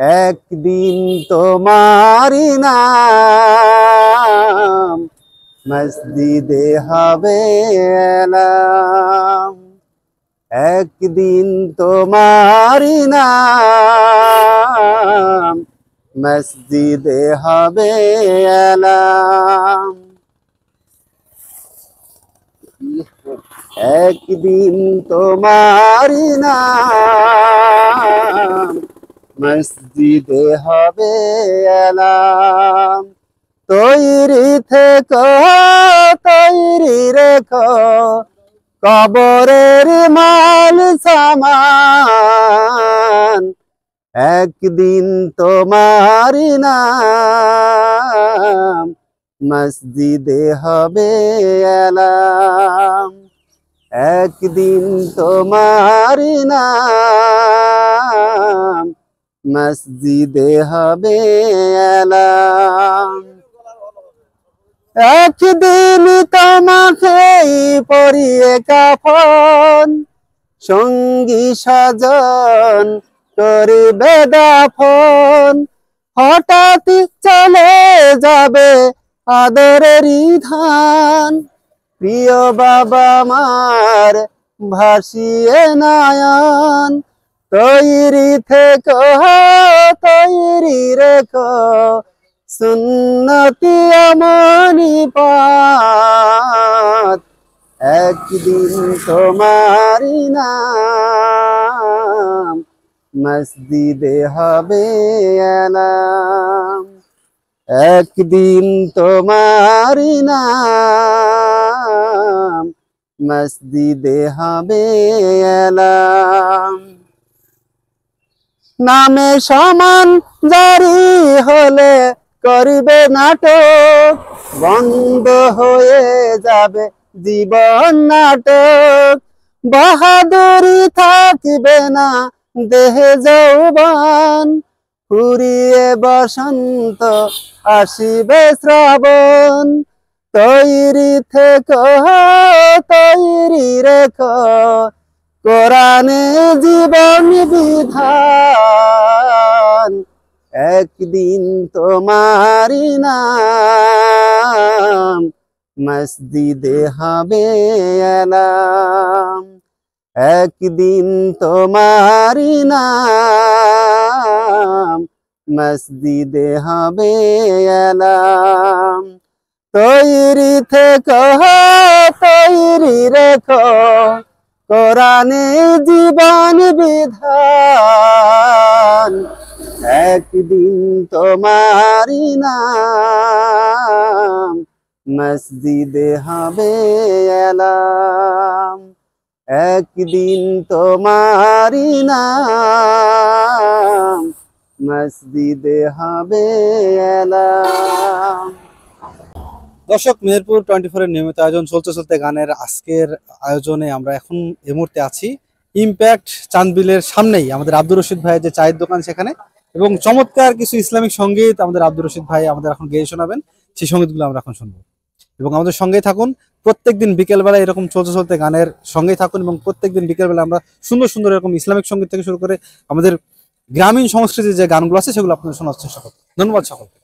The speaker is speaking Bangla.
একদিন তোমারি নাম মসজিদে হবে এলাম। একদিন তোমারি নাম মসজিদে হবে এলাম। একদিন তোমারি নাম মসজিদে হবে এলাম। তৈরি থেকো, তৈরি রেখো কবরের মাল সামান। একদিন তোমারি নাম মসজিদে হবে এলাম। একদিন তোমারি নাম মসজিদে হবে এলাম। একদিন তোমাকে পরিয়ে কাফন, সঙ্গী স্বজন করিবে দাফন। হঠাৎ চলে যাবে আদরের ধান, প্রিয় বাবা মার ভাসিয়ে নয়ন। তৈরি থেকো, তৈরি রেখো সুন্নতি আমনি পাত। একদিন তোমারি নাম মসজিদে হবে এলাম। একদিন তোমারি নাম মসজিদে হবে এলাম। নামে সমান জারি হলে করিবে নাটক, বন্ধ হয়ে যাবে জীবন নাটক। বাহাদুরি থাকিবে না দেহে যৌবন, ফুরিয়ে বসন্ত আসিবে শ্রাবণ। তৈরি থেকো, তৈরি রেখো কোরআনে জীবন বিধান। একদিন তোমারি নাম মসজিদে হবে এলাম। একদিন তোমারি নাম মসজিদে হবে এলাম। তৈরি থেকো, তৈরি রেখো কোরআনে জীবন বিধান। একদিন তোমারি নাম মসজিদে হবে এলাম। একদিন তোমারি নাম মসজিদে হবে এলাম। দর্শক, মেহেরপুর 24 এর নিয়মিত আয়োজন চলতে চলতে গানের আজকের আয়োজনে আমরা এখন এই মুহূর্তে আছি ইমপ্যাক্ট চাঁদবিলের সামনেই আমাদের আব্দুর রশিদ ভাইয়ের যে চায়ের দোকান সেখানে, এবং চমৎকার কিছু ইসলামিক সঙ্গীত আমাদের আব্দুর রশিদ ভাই আমাদের এখন গেয়ে শোনাবেন। সেই সঙ্গীতগুলো আমরা এখন শুনবো এবং আমাদের সঙ্গেই থাকুন। প্রত্যেকদিন বিকেলবেলা এরকম চলতে চলতে গানের সঙ্গেই থাকুন এবং প্রত্যেকদিন বিকেলবেলা আমরা সুন্দর সুন্দর এরকম ইসলামিক সঙ্গীত থেকে শুরু করে আমাদের গ্রামীণ সংস্কৃতির যে গানগুলো আছে সেগুলো আপনাদের শোনার চেষ্টা করব। ধন্যবাদ সকলকে।